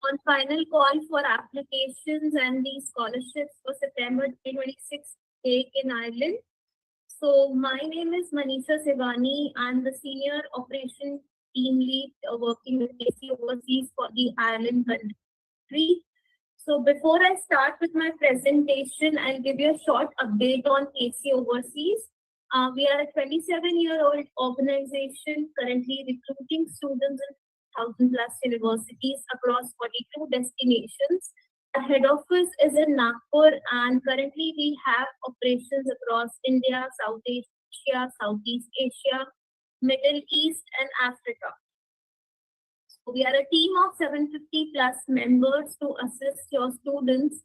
on final call for applications and the scholarships for September 2026 take in Ireland. So my name is Manisha Sivani. I'm the Senior Operation Team Lead working with KC Overseas for the Ireland country. So before I start with my presentation, I'll give you a short update on KC Overseas. We are a 27-year-old organization currently recruiting students in 1,000 plus universities across 42 destinations. Our head office is in Nagpur, and currently we have operations across India, South Asia, Southeast Asia, Middle East, and Africa. So we are a team of 750 plus members to assist your students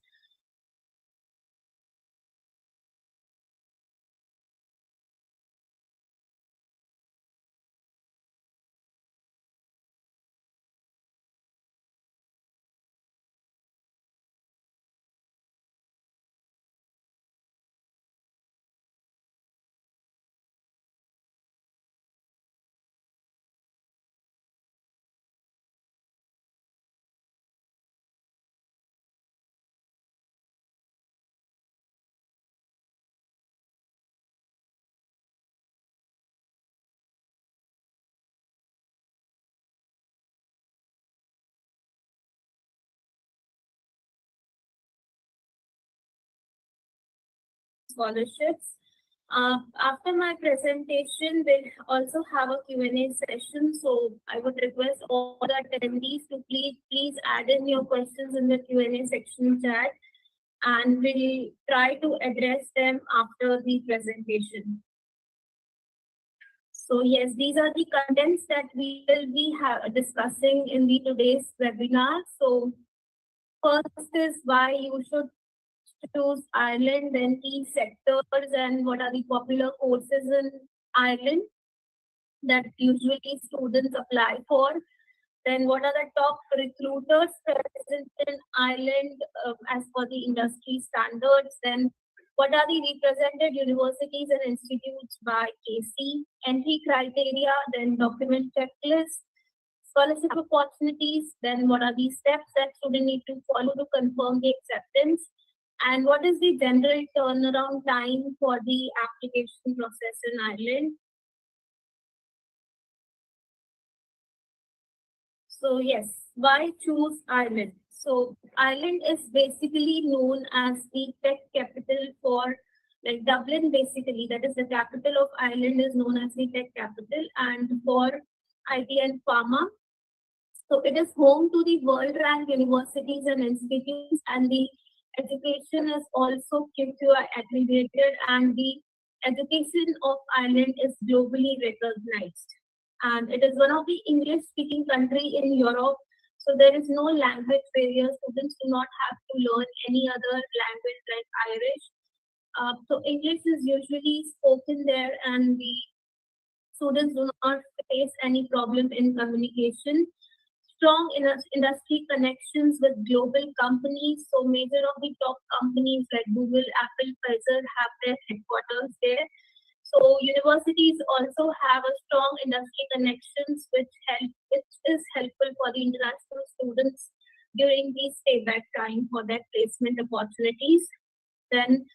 scholarships. After my presentation, we'll also have a Q&A session. So I would request all the attendees to please add in your questions in the Q&A section chat, and we'll try to address them after the presentation. So yes, these are the contents that we will be discussing in the today's webinar. So first is why you should choose Ireland, then key sectors and what are the popular courses in Ireland that usually students apply for. Then what are the top recruiters present in Ireland as per the industry standards. Then what are the represented universities and institutes by KC, entry criteria, then document checklist, scholarship opportunities, then what are the steps that student need to follow to confirm the acceptance, and what is the general turnaround time for the application process in Ireland. So yes, why choose Ireland? So Ireland is basically known as the tech capital for, like Dublin basically, that is the capital of Ireland is known as the tech capital and for IT and pharma. So it is home to the world ranked universities and institutes, and the education is also QQI accredited, and the education of Ireland is globally recognized. And it is one of the English speaking country in Europe. So there is no language barrier. Students do not have to learn any other language like Irish. So English is usually spoken there, and the students do not face any problem in communication. Strong industry connections with global companies. So major of the top companies like Google, Apple, Pfizer have their headquarters there. So universities also have a strong industry connections, which is helpful for the international students during the stay back time for their placement opportunities. Then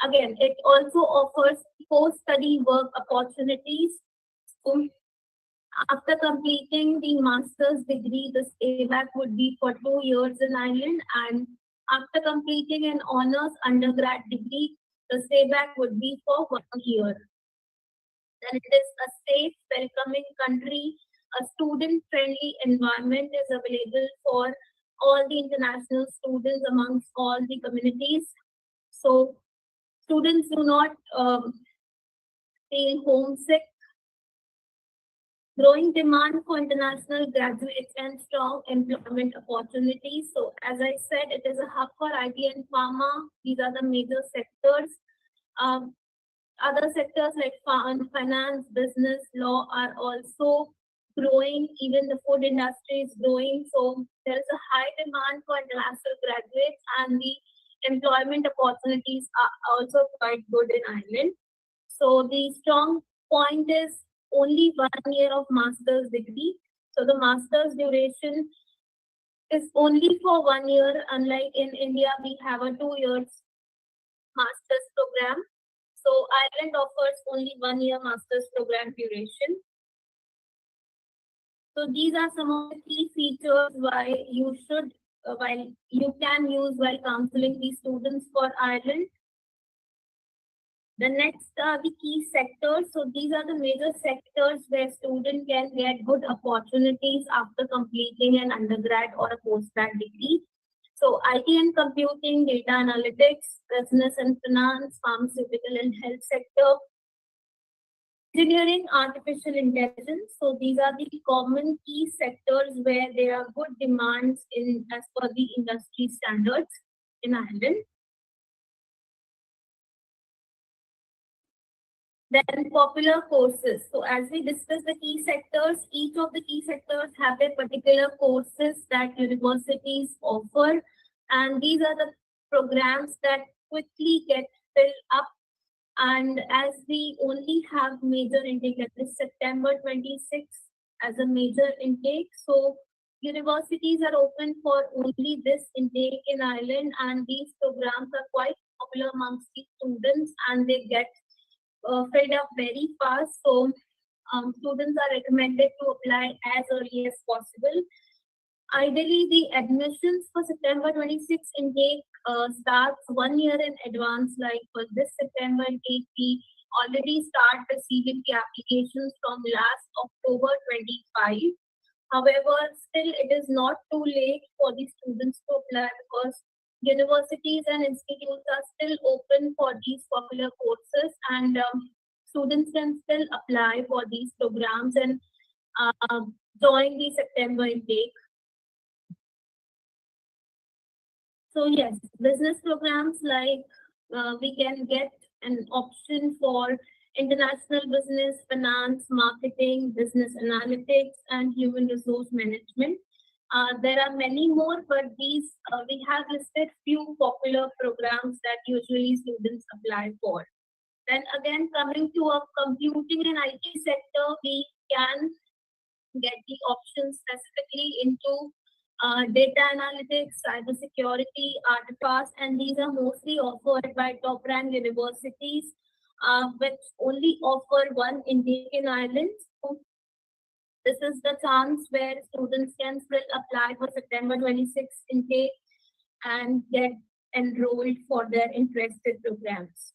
again, it also offers post-study work opportunities. So after completing the master's degree, the stayback would be for 2 years in Ireland, and after completing an honors undergrad degree, the stayback would be for 1 year. Then it is a safe, welcoming country. A student-friendly environment is available for all the international students amongst all the communities. So students do not feel homesick. Growing demand for international graduates and strong employment opportunities. So as I said, it is a hub for IT and pharma. These are the major sectors. Other sectors like finance, business, law are also growing. Even the food industry is growing. So there is a high demand for international graduates, and the employment opportunities are also quite good in Ireland. So the strong point is only 1 year of master's degree. So the master's duration is only for 1 year. Unlike in India, we have a 2 years master's program. So Ireland offers only 1 year master's program duration. So these are some of the key features why you should, while you can use while counseling these students for Ireland. The next are the key sectors. So these are the major sectors where student can get good opportunities after completing an undergrad or a postgrad degree. So IT and computing, data analytics, business and finance, pharmaceutical and health sector, engineering, artificial intelligence. So these are the common key sectors where there are good demands in as per the industry standards in Ireland. Then popular courses. So as we discuss the key sectors, each of the key sectors have their particular courses that universities offer. And these are the programs that quickly get filled up. And as we only have major intake, that is September 26th as a major intake. So universities are open for only this intake in Ireland, and these programs are quite popular amongst the students, and they get filled up very fast. So students are recommended to apply as early as possible. Ideally, the admissions for September 26 intake starts 1 year in advance. Like for this September intake, we already start receiving the applications from last October 25. However, still it is not too late for the students to apply because universities and institutes are still open for these popular courses, and students can still apply for these programs and uh, join the September intake. So yes, business programs like we can get an option for international business, finance, marketing, business analytics, and human resource management. There are many more, but these we have listed few popular programs that usually students apply for. Then again, coming to a computing and IT sector, we can get the options specifically into data analytics, cybersecurity, artifacts, and these are mostly offered by top ranked universities, which only offer one intake in Ireland. So this is the chance where students can still apply for September 26th intake and get enrolled for their interested programs.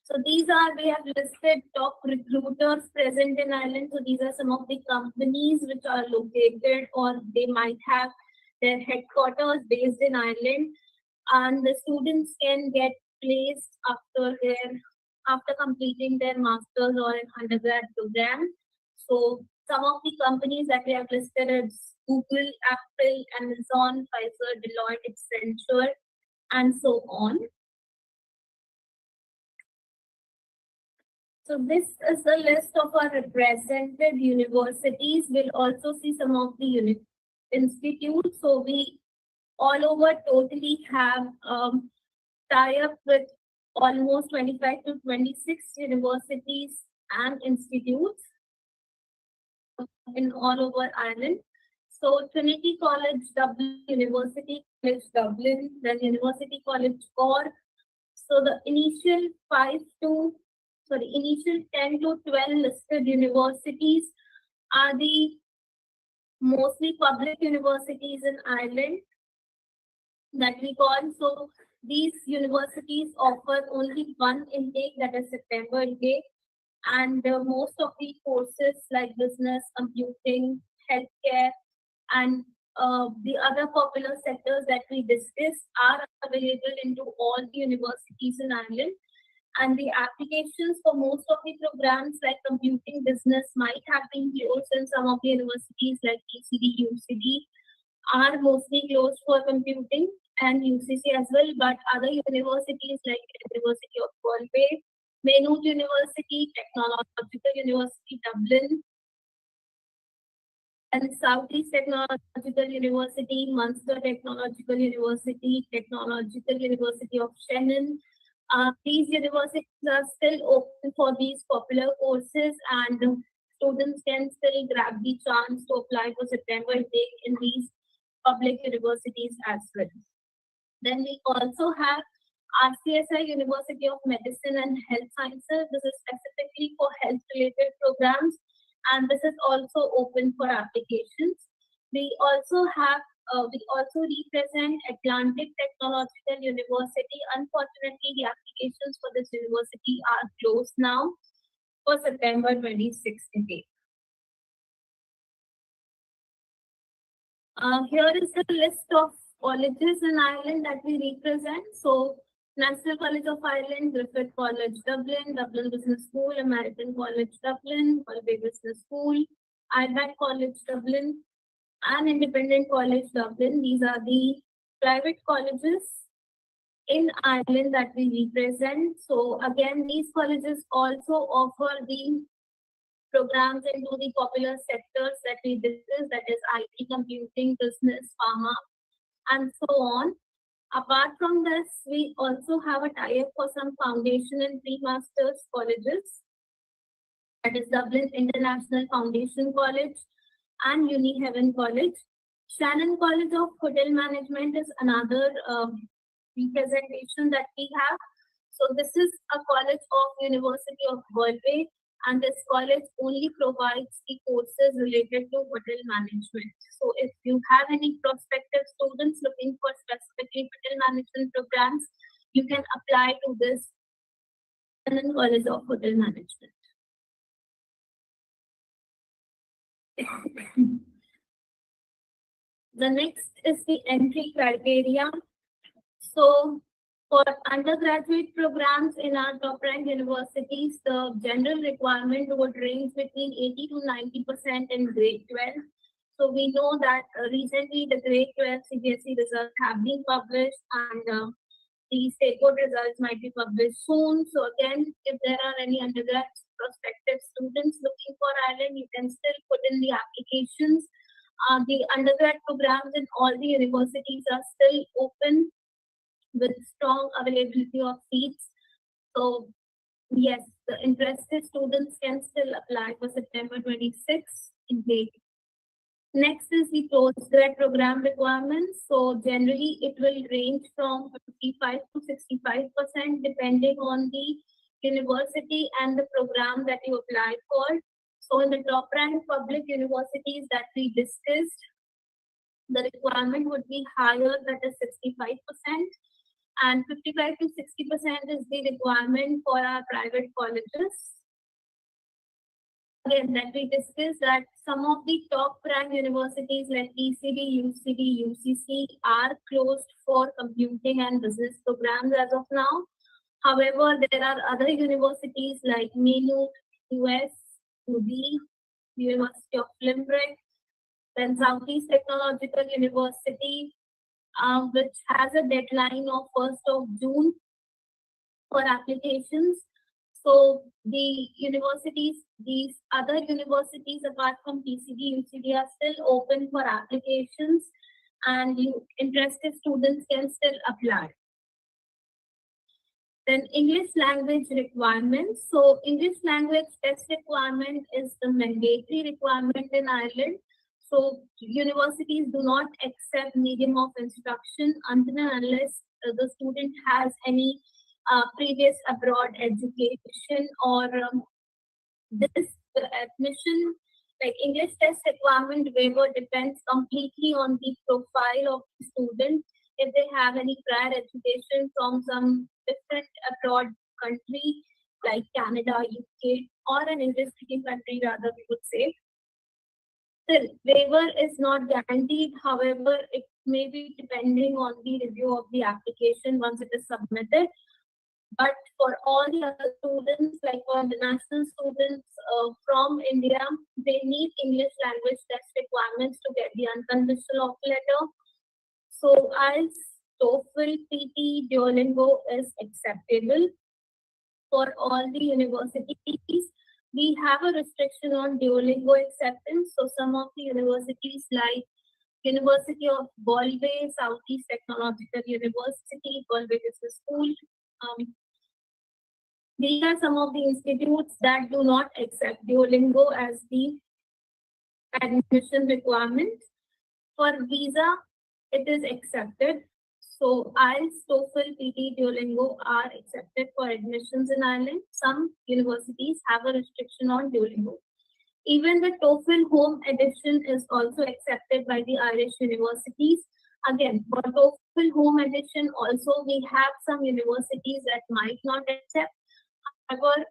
So these are, we have listed top recruiters present in Ireland. So these are some of the companies which are located or they might have their headquarters based in Ireland. And the students can get placed after completing their master's or an undergrad program. So some of the companies that we have listed is Google, Apple, Amazon, Pfizer, Deloitte, Accenture, and so on. So this is the list of our represented universities. We'll also see some of the institutes. So we all over totally have tie up with almost 25 to 26 universities and institutes in all over Ireland. So Trinity College Dublin, University College Dublin, then University College Cork. So the initial 10 to 12 listed universities are the mostly public universities in Ireland that we call. So these universities offer only one intake, that is September intake, and most of the courses like business, computing, healthcare, and the other popular sectors that we discussed are available into all the universities in Ireland. And the applications for most of the programs like computing business might have been closed, and some of the universities like ECD, UCD are mostly closed for computing, and UCC as well. But other universities like University of Galway, Maynooth University, Technological University Dublin, and Southeast Technological University, Munster Technological University, Technological University of Shannon. These universities are still open for these popular courses, and students can still grab the chance to apply for September intake in these public universities as well. Then we also have RCSI University of Medicine and Health Sciences. This is specifically for health related programs, and this is also open for applications. We also represent Atlantic Technological University. Unfortunately, the applications for this university are closed now for September 26th intake. Here is the list of colleges in Ireland that we represent. So, National College of Ireland, Griffith College, Dublin, Dublin Business School, American College, Dublin, Galway Business School, IBAC College, Dublin, and Independent College, Dublin. These are the private colleges in Ireland that we represent. So, again, these colleges also offer the programs into the popular sectors that we discussed, that is IT, computing, business, pharma, and so on. Apart from this, we also have a tie-up for some foundation and pre-masters colleges. That is Dublin International Foundation College and Uni Heaven College. Shannon College of Hotel Management is another representation that we have. So this is a college of University of Galway, and this college only provides the courses related to hotel management. So if you have any prospective students looking for specifically hotel management programs, you can apply to this Shannon College of Hotel Management. The next is the entry criteria. So for undergraduate programs in our top ranked universities, the general requirement would range between 80 to 90% in grade 12. So we know that recently the grade 12 CBSE results have been published, and the state board results might be published soon. So again, if there are any undergrad prospective students looking for Ireland, you can still put in the applications. The undergrad programs in all the universities are still open with strong availability of seats. So yes, the interested students can still apply for September 26th intake. Next is the postgrad program requirements. So generally it will range from 55 to 65% depending on the university and the program that you apply for. So in the top ranked public universities that we discussed, the requirement would be higher, that is 65%, and 55 to 60% is the requirement for our private colleges. Again, that we discussed that some of the top ranked universities like ECD, UCD, UCC are closed for computing and business programs as of now. However, there are other universities like Maynooth, US, UB, University of Limerick, then Southeast Technological University, which has a deadline of 1st of June for applications. So the universities, these other universities apart from PCD, UCD are still open for applications, and interested students can still apply. Then English language requirements. So English language test requirement is the mandatory requirement in Ireland. So universities do not accept medium of instruction until and unless the student has any previous abroad education, or this admission, like English test requirement waiver depends completely on the profile of the student. If they have any prior education from some different abroad country like Canada, UK, or an English speaking country rather, we would say. Still, waiver is not guaranteed. However, it may be depending on the review of the application once it is submitted. But for all the other students, like for international students from India, they need English language test requirements to get the unconditional offer letter. So as TOEFL, PT, Duolingo is acceptable for all the universities. We have a restriction on Duolingo acceptance. So some of the universities like University of Galway, Southeast Technological University, Galway Business School, These are some of the institutes that do not accept Duolingo as the admission requirement. For visa, it is accepted. So IELTS, TOEFL, PT, Duolingo are accepted for admissions in Ireland. Some universities have a restriction on Duolingo. Even the TOEFL home edition is also accepted by the Irish universities. Again, for TOEFL home edition, also we have some universities that might not accept. However,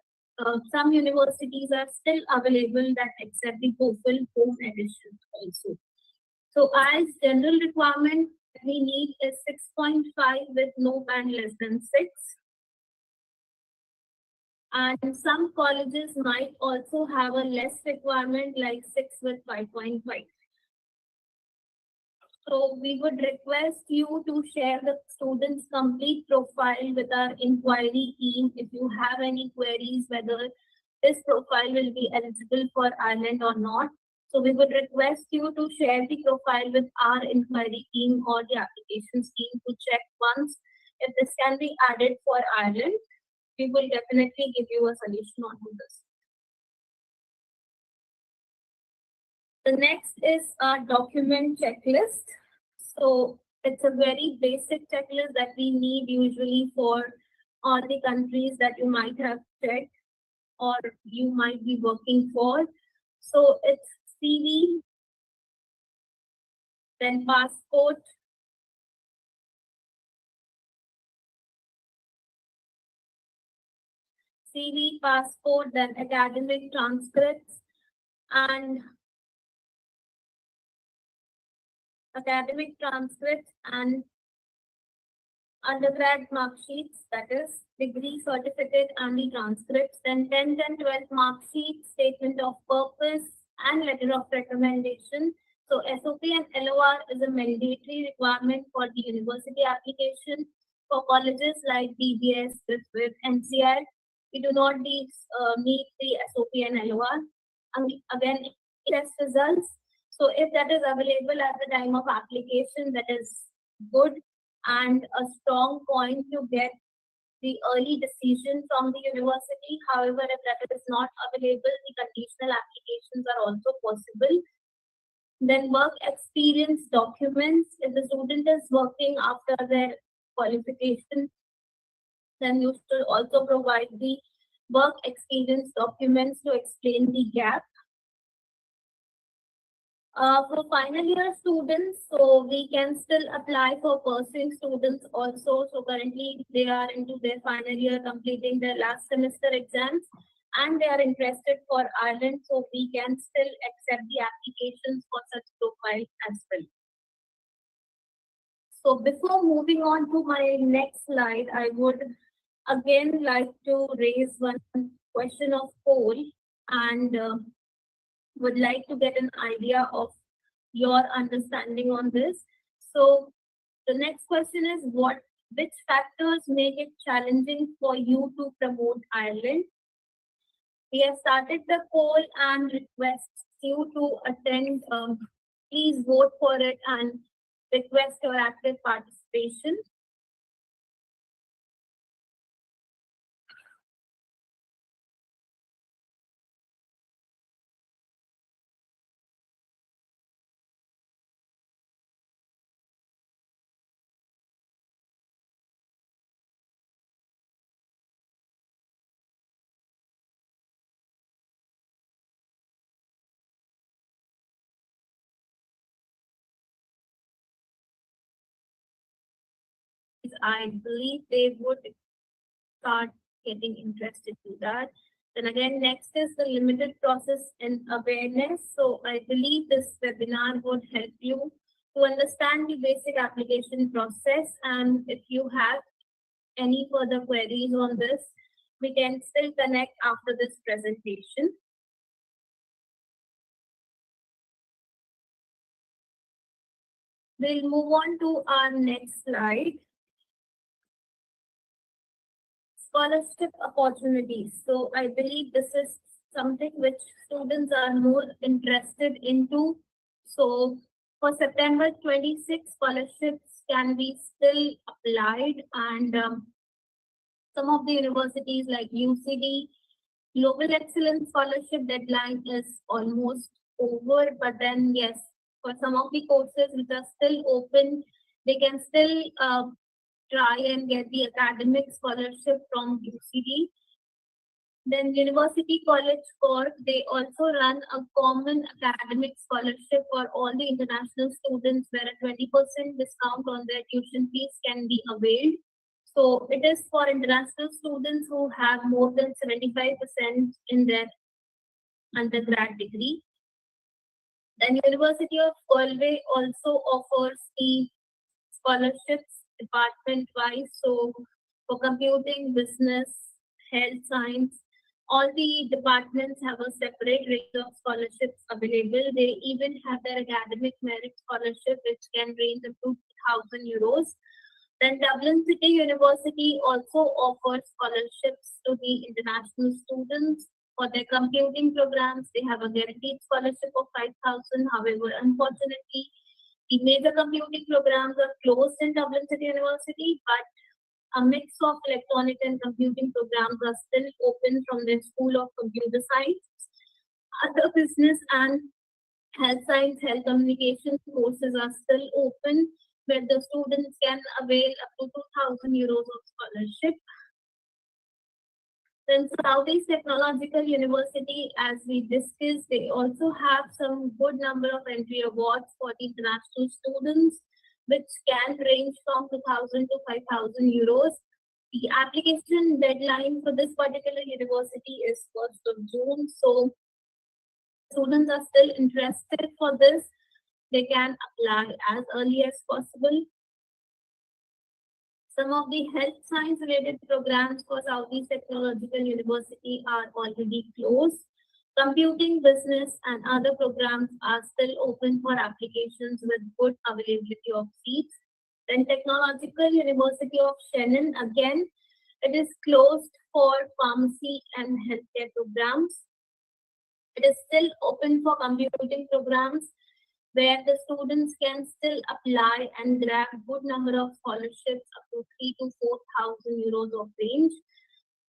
some universities are still available that accept the TOEFL home edition also. So IELTS general requirement we need is 6.5 with no band less than 6. And some colleges might also have a less requirement like 6 with 5.5. So we would request you to share the student's complete profile with our inquiry team if you have any queries whether this profile will be eligible for Ireland or not. So we would request you to share the profile with our inquiry team or the applications team to check once if this can be added for Ireland. We will definitely give you a solution on this. The next is our document checklist. So it's a very basic checklist that we need usually for all the countries that you might have checked or you might be working for. So it's CV, then passport, CV, passport, then academic transcripts and undergrad mark sheets, that is degree certificate and the transcripts, then 10th and 12th mark sheets, statement of purpose and letter of recommendation. So SOP and LOR is a mandatory requirement for the university application. For colleges like DBS, with NCR, we do not need the SOP and LOR. And again, test results. So if that is available at the time of application, that is good and a strong point to get the early decision from the university. However, if that is not available, the conditional applications are also possible. Then work experience documents. If the student is working after their qualification, then you should also provide the work experience documents to explain the gap. For final year students, so we can still apply for pursuing students also. So currently they are into their final year, completing their last semester exams, and they are interested for Ireland. So we can still accept the applications for such profiles as well. So before moving on to my next slide, I would again like to raise one question of poll and would like to get an idea of your understanding on this. So the next question is which factors make it challenging for you to promote Ireland? We have started the poll and request you to attend. Please vote for it and request your active participation. I believe they would start getting interested to that. Then again, next is the limited process and awareness. So I believe this webinar would help you to understand the basic application process. And if you have any further queries on this, we can still connect after this presentation. We'll move on to our next slide. Scholarship opportunities. So I believe this is something which students are more interested into. So for September 26, scholarships can be still applied and Some of the universities like UCD, Global Excellence Scholarship deadline is almost over, but then yes, for some of the courses which are still open, they can still try and get the academic scholarship from UCD. Then University College Cork, they also run a common academic scholarship for all the international students where a 20% discount on their tuition fees can be availed. So it is for international students who have more than 75% in their undergrad degree. Then University of Galway also offers the scholarships department wise. So for computing, business, health science, all the departments have a separate range of scholarships available. They even have their academic merit scholarship, which can range up to €1,000. Then Dublin City University also offers scholarships to the international students. For their computing programs, they have a guaranteed scholarship of 5,000. However, unfortunately, the major computing programs are closed in Dublin City University, but a mix of electronic and computing programs are still open from the School of Computer Science. Other business and health science, health communication courses are still open, where the students can avail up to €2,000 of scholarship. Then Southeast Technological University, as we discussed, they also have some good number of entry awards for the international students, which can range from 2,000 to €5,000. The application deadline for this particular university is 1st of June. So students are still interested for this, they can apply as early as possible. Some of the health science related programs for Southeast Technological University are already closed. Computing, business, and other programs are still open for applications with good availability of seats. Then Technological University of Shannon, again, it is closed for pharmacy and healthcare programs. It is still open for computing programs where the students can still apply and grab good number of scholarships up to 3 to 4,000 euros of range.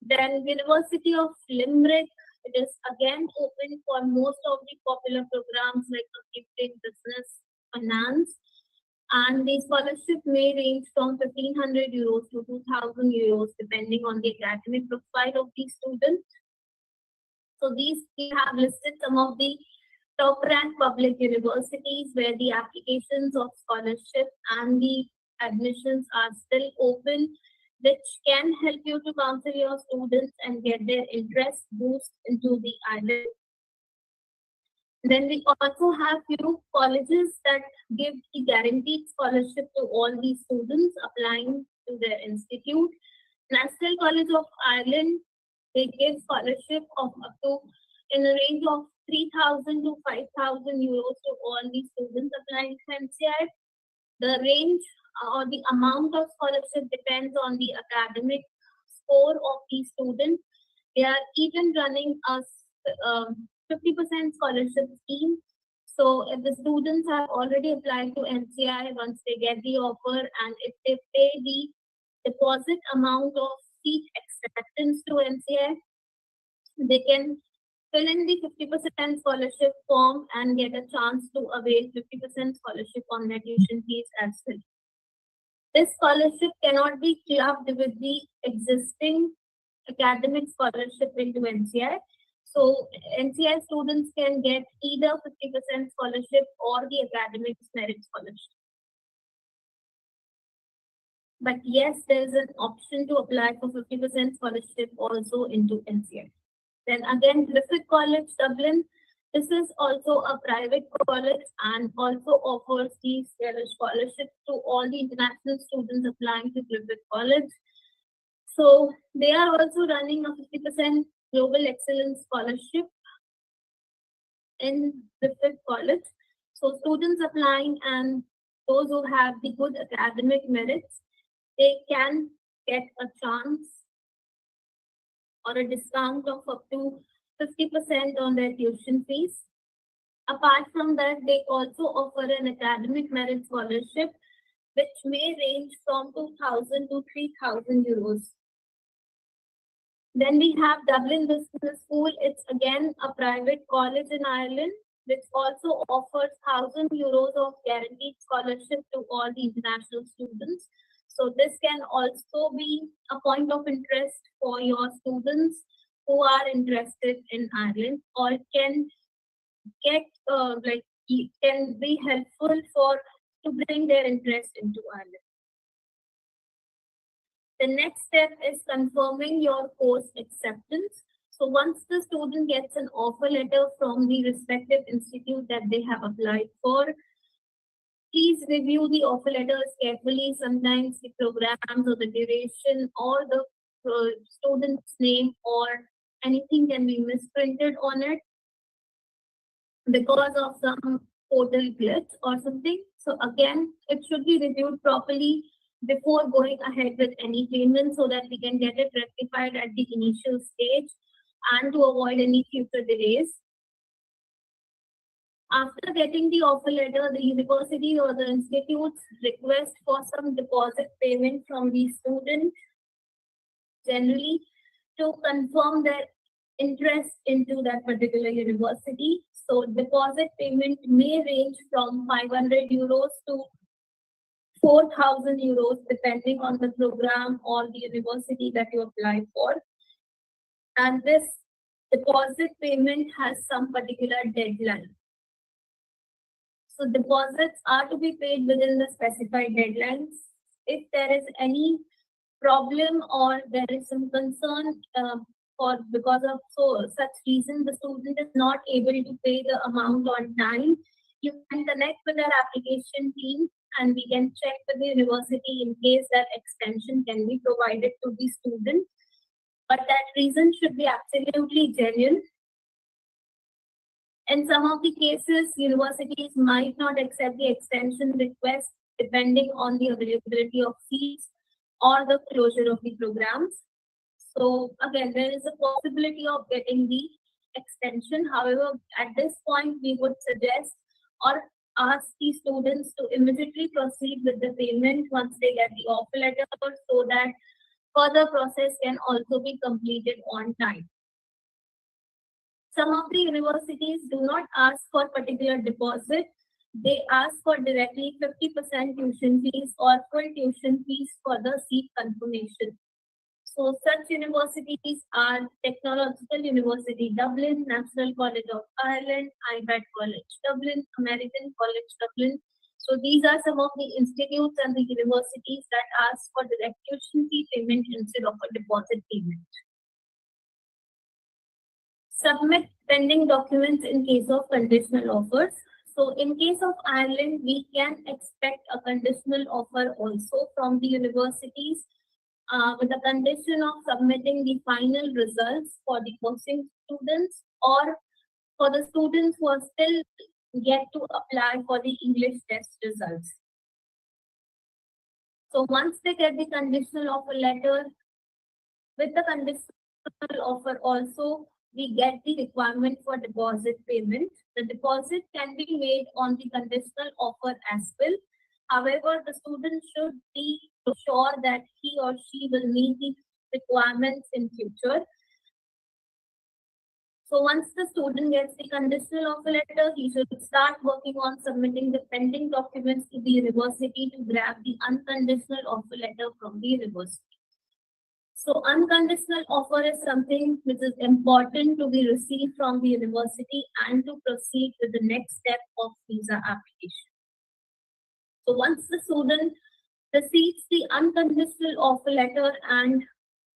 Then University of Limerick, it is again open for most of the popular programs like computing, business, finance, and the scholarship may range from €1,500 to €2,000 depending on the academic profile of the student. So these we have listed some of the top ranked public universities where the applications of scholarship and the admissions are still open, which can help you to counsel your students and get their interest boost into the island. Then we also have few colleges that give the guaranteed scholarship to all the students applying to their institute. National College of Ireland, they give scholarship of up to in a range of 3,000 to 5,000 euros to all the students applying to NCI. The range or the amount of scholarship depends on the academic score of the student. They are even running a 50% scholarship scheme. So if the students have already applied to NCI, once they get the offer and if they pay the deposit amount of seat acceptance to NCI, they can fill in the 50% scholarship form and get a chance to avail 50% scholarship on their tuition fees as well. This scholarship cannot be clubbed with the existing academic scholarship into NCI. So NCI students can get either 50% scholarship or the academic merit scholarship. But yes, there is an option to apply for 50% scholarship also into NCI. Then again, Griffith College, Dublin. This is also a private college and also offers the scholarship to all the international students applying to Griffith College. So they are also running a 50% Global Excellence Scholarship in Griffith College. So students applying and those who have the good academic merits, they can get a chance or a discount of up to 50% on their tuition fees. Apart from that, they also offer an academic merit scholarship, which may range from 2,000 to 3,000 euros. Then we have Dublin Business School. It's again a private college in Ireland, which also offers €1,000 of guaranteed scholarship to all the international students. So this can also be a point of interest for your students who are interested in Ireland, or can get it can be helpful for to bring their interest into Ireland. The next step is confirming your course acceptance. So once the student gets an offer letter from the respective institute that they have applied for, please review the offer letters carefully. Sometimes the programs or the duration or the student's name or anything can be misprinted on it because of some portal glitch or something. So again, it should be reviewed properly before going ahead with any payment so that we can get it rectified at the initial stage and to avoid any future delays. After getting the offer letter, the university or the institutes request for some deposit payment from the student, generally to confirm their interest into that particular university. So deposit payment may range from €500 to €4,000 depending on the program or the university that you apply for. And this deposit payment has some particular deadline. So deposits are to be paid within the specified deadlines. If there is any problem or there is some concern or because of such reason the student is not able to pay the amount on time, you can connect with our application team and we can check with the university in case that extension can be provided to the student. But that reason should be absolutely genuine. In some of the cases, universities might not accept the extension request depending on the availability of seats or the closure of the programs. So again, there is a possibility of getting the extension. However, at this point, we would suggest or ask the students to immediately proceed with the payment once they get the offer letter so that further process can also be completed on time. Some of the universities do not ask for particular deposit. They ask for directly 50% tuition fees or full tuition fees for the seat confirmation. So such universities are Technological University Dublin, National College of Ireland, IBAT College Dublin, American College Dublin. So these are some of the institutes and the universities that ask for direct tuition fee payment instead of a deposit payment. Submit pending documents in case of conditional offers. So in case of Ireland, we can expect a conditional offer also from the universities with the condition of submitting the final results for the posting students or for the students who are still yet to apply for the English test results. So once they get the conditional offer letter, with the conditional offer also, we get the requirement for deposit payment. The deposit can be made on the conditional offer as well. However, the student should be sure that he or she will meet the requirements in future. So once the student gets the conditional offer letter, he should start working on submitting the pending documents to the university to grab the unconditional offer letter from the university. So unconditional offer is something which is important to be received from the university and to proceed with the next step of visa application. So once the student receives the unconditional offer letter and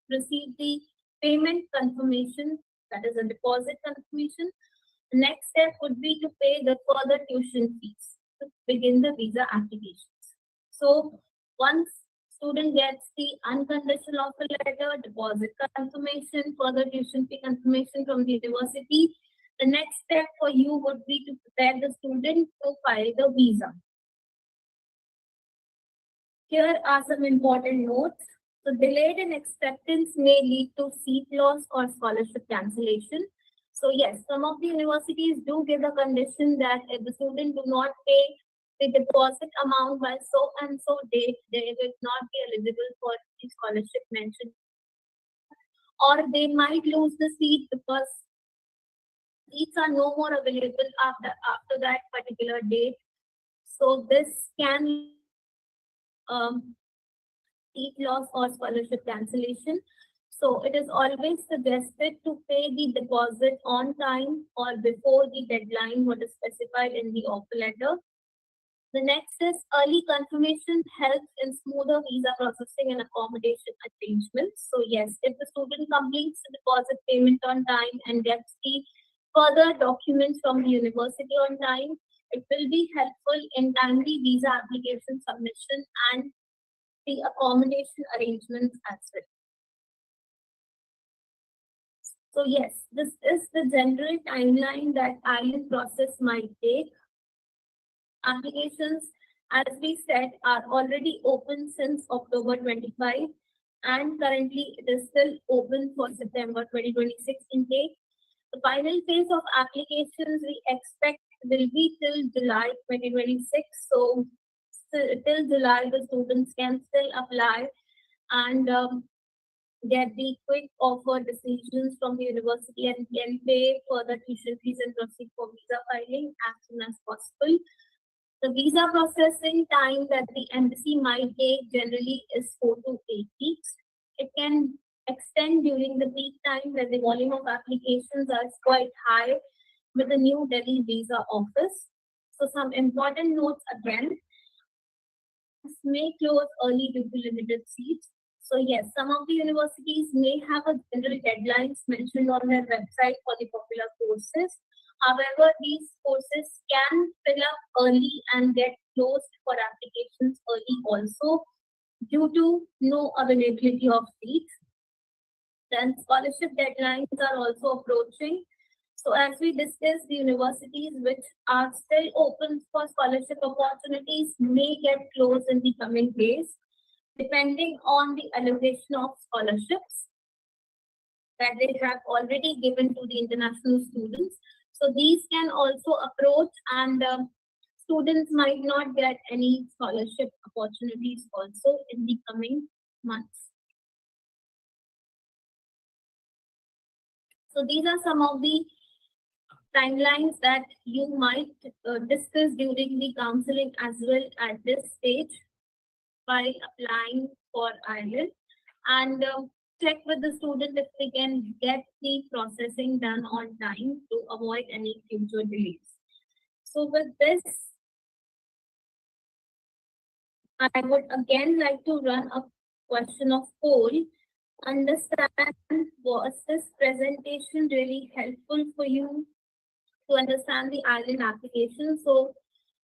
receive the payment confirmation, that is a deposit confirmation, the next step would be to pay the further tuition fees to begin the visa applications. So once student gets the unconditional offer letter, deposit confirmation, further tuition fee confirmation from the university, the next step for you would be to prepare the student to file the visa. Here are some important notes. So delayed in acceptance may lead to seat loss or scholarship cancellation. So yes, some of the universities do give a condition that if the student do not pay the deposit amount by so and so date, they will not be eligible for the scholarship mentioned. or they might lose the seat because seats are no more available after that particular date. So this can lead to seat loss or scholarship cancellation. So it is always suggested to pay the deposit on time or before the deadline what is specified in the offer letter. The next is early confirmation helps in smoother visa processing and accommodation arrangements. So yes, if the student completes the deposit payment on time and gets the further documents from the university on time, it will be helpful in timely visa application submission and the accommodation arrangements as well. So yes, this is the general timeline that island process might take. Applications, as we said, are already open since October 25, and currently it is still open for September 2026 intake. The final phase of applications we expect will be till July 2026. So till July, the students can still apply and get the quick offer decisions from the university and can pay for the tuition fees and proceed for visa filing as soon as possible. The visa processing time that the embassy might take generally is 4 to 8 weeks. It can extend during the peak time where the volume of applications are quite high with the New Delhi visa office. So some important notes again, may close early due to limited seats. So yes, some of the universities may have a general deadlines mentioned on their website for the popular courses. However, these courses can fill up early and get closed for applications early also due to no availability of seats. Then scholarship deadlines are also approaching. So as we discussed, the universities which are still open for scholarship opportunities may get closed in the coming days, depending on the allocation of scholarships that they have already given to the international students. So these can also approach, and students might not get any scholarship opportunities also in the coming months. So these are some of the timelines that you might discuss during the counseling as well at this stage while applying for Ireland, and check with the student if they can get the processing done on time to avoid any future delays. So with this, I would again like to run a question of poll. Understand, was this presentation really helpful for you to understand the island application? So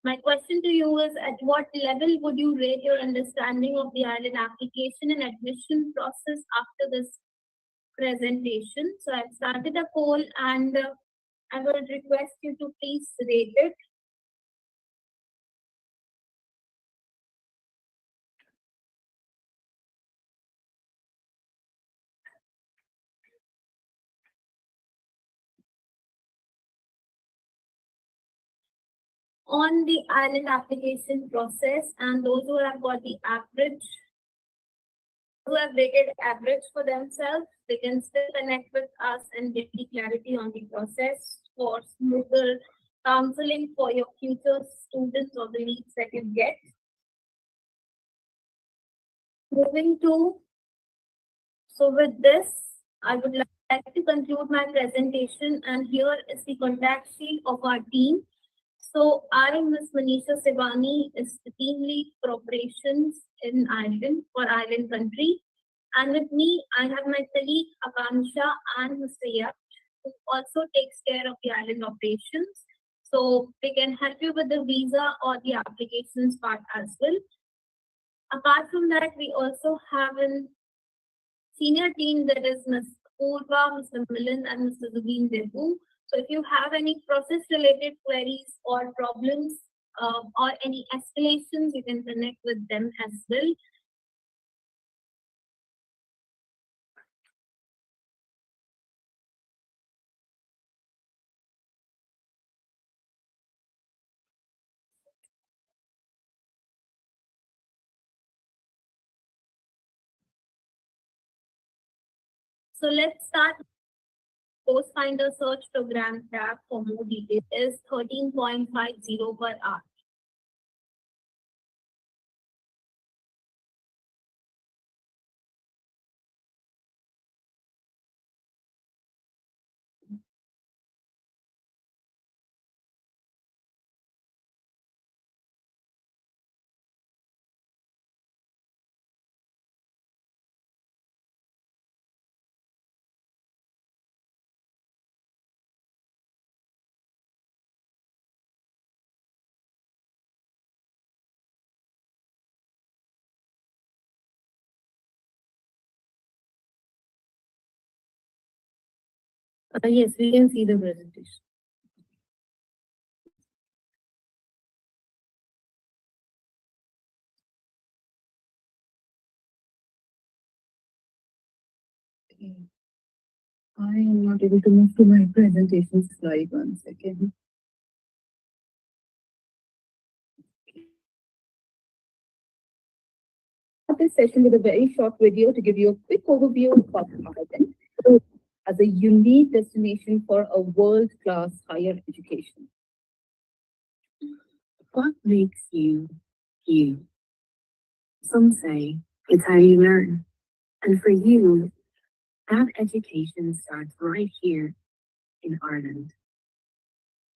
my question to you is, at what level would you rate your understanding of the island application and admission process after this presentation? So I've started a poll, and I would request you to please rate it. On the island application process, and those who have got the average, who have rated average for themselves, they can still connect with us and get the clarity on the process for smoother counseling for your future students or the needs that you get. Moving to, so with this, I would like to conclude my presentation, and here is the contact sheet of our team. So I, Ms. Manisha Sivani, is the team lead for operations in Ireland for Ireland country. And with me, I have my colleague Akansha and Mr. Yash, who also takes care of the island operations. So they can help you with the visa or the applications part as well. Apart from that, we also have a senior team that is Ms. Purva, Mr. Milan, and Mr. Zubin Debu. So if you have any process related queries or problems or any escalations, you can connect with them as well. So let's start. Post Finder search program tab for more details is 13.50 per hour. Yes, we can see the presentation. Okay. I am not able to move to my presentation slide. One second. This session with a very short video to give you a quick overview of Ireland as a unique destination for a world-class higher education. What makes you you? Some say it's how you learn. And for you, that education starts right here in Ireland.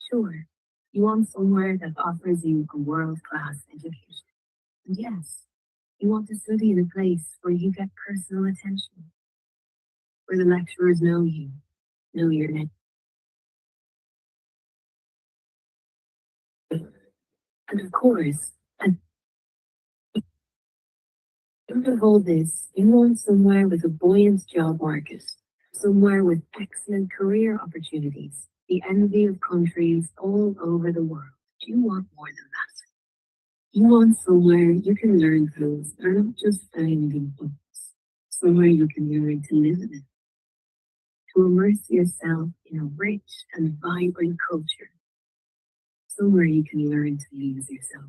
Sure, you want somewhere that offers you a world-class education. And yes, you want to study in a place where you get personal attention, where the lecturers know you, know your name. And of course, at the end of all this, you want somewhere with a buoyant job market, somewhere with excellent career opportunities, the envy of countries all over the world. Do you want more than that? You want somewhere you can learn things that are not just found in books, somewhere you can learn to live in it, to immerse yourself in a rich and vibrant culture, somewhere you can learn to lose yourself,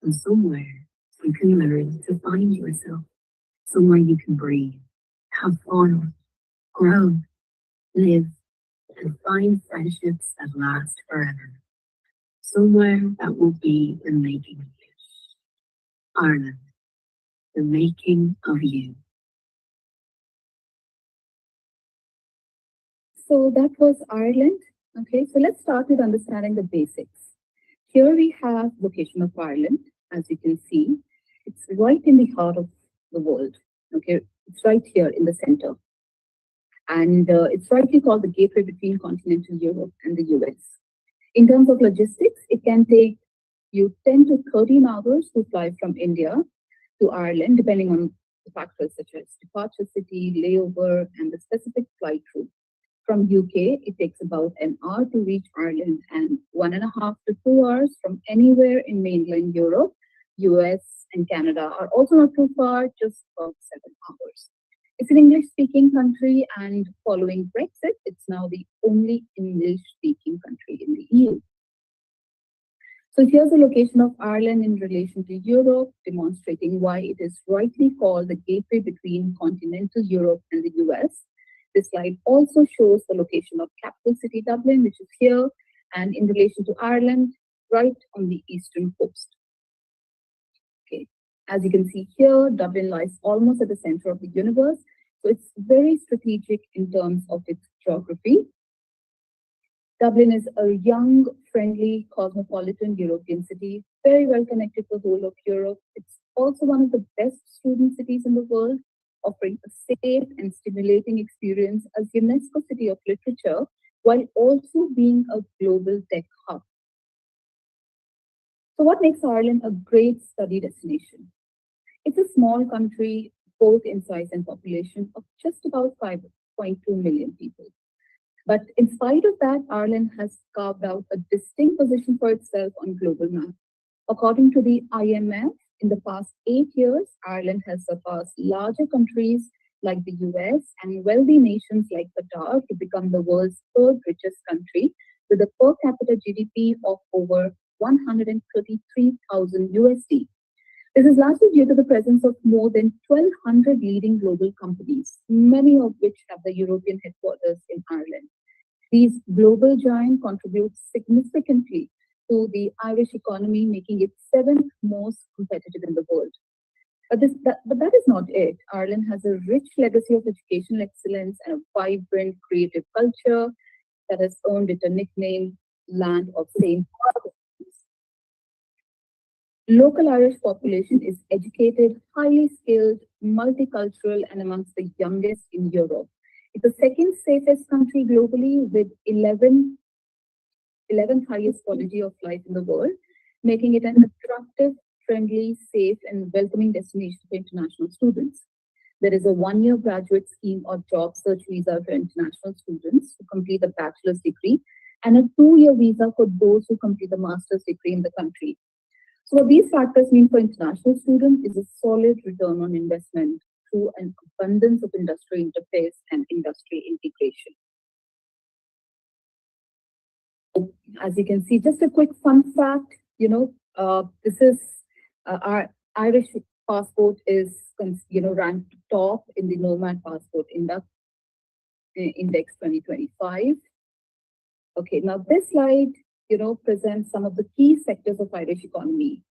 and somewhere you can learn to find yourself, somewhere you can breathe, have fun, grow, live, and find friendships that last forever, somewhere that will be the making of you. Ireland, the making of you. So that was Ireland. Okay, so let's start with understanding the basics. Here we have location of Ireland, as you can see. It's right in the heart of the world. Okay, it's right here in the center. And it's rightly called the gateway between continental Europe and the US. In terms of logistics, it can take you 10 to 13 hours to fly from India to Ireland, depending on the factors such as departure city, layover, and the specific flight route. From UK, it takes about an hour to reach Ireland and 1.5 to 2 hours from anywhere in mainland Europe. US and Canada are also not too far, just about 7 hours. It's an English speaking country, and following Brexit, it's now the only English speaking country in the EU. So here's the location of Ireland in relation to Europe, demonstrating why it is rightly called the gateway between continental Europe and the US. This slide also shows the location of capital city Dublin, which is here, and in relation to Ireland, right on the eastern coast. Okay, as you can see here, Dublin lies almost at the center of the universe, so it's very strategic in terms of its geography. Dublin is a young, friendly, cosmopolitan European city, very well connected to the whole of Europe. It's also one of the best student cities in the world, offering a safe and stimulating experience as UNESCO City of Literature, while also being a global tech hub. So, what makes Ireland a great study destination? It's a small country, both in size and population, of just about 5.2 million people. But in spite of that, Ireland has carved out a distinct position for itself on global map. According to the IMF, in the past 8 years, Ireland has surpassed larger countries like the US and wealthy nations like Qatar to become the world's third richest country with a per capita GDP of over 133,000 USD. This is largely due to the presence of more than 1,200 leading global companies, many of which have their European headquarters in Ireland. These global giants contribute significantly to the Irish economy, making it seventh most competitive in the world. But that is not it. Ireland has a rich legacy of educational excellence and a vibrant creative culture that has earned it a nickname, Land of Saint. Local Irish population is educated, highly skilled, multicultural, and amongst the youngest in Europe. It's the second safest country globally with 11th highest quality of life in the world, making it an attractive, friendly, safe, and welcoming destination for international students. There is a 1 year graduate scheme or job search visa for international students who complete a bachelor's degree and a 2 year visa for those who complete a master's degree in the country. So what these factors mean for international students is a solid return on investment through an abundance of industry interface and industry integration. As you can see, just a quick fun fact, this is our Irish passport is, ranked top in the Nomad Passport Index 2025. Okay, now this slide, presents some of the key sectors of Irish economy.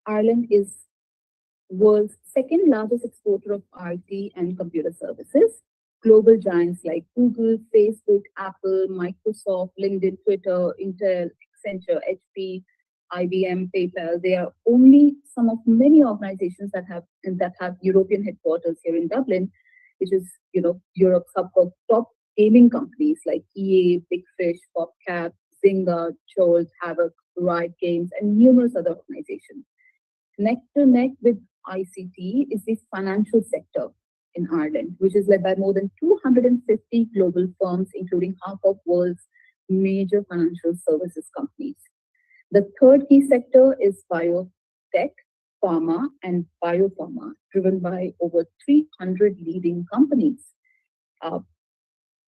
Ireland is world's second largest exporter of IT and computer services. Global giants like Google, Facebook, Apple, Microsoft, LinkedIn, Twitter, Intel, Accenture, HP, IBM, PayPal, they are only some of many organizations that have European headquarters here in Dublin, which is Europe's hub for top gaming companies like EA, Big Fish, PopCap, Zynga, Jolt, Havoc, Riot Games, and numerous other organizations. Neck to neck with ICT is the financial sector in Ireland, which is led by more than 250 global firms, including half of world's major financial services companies. The third key sector is biotech, pharma, and biopharma, driven by over 300 leading companies uh,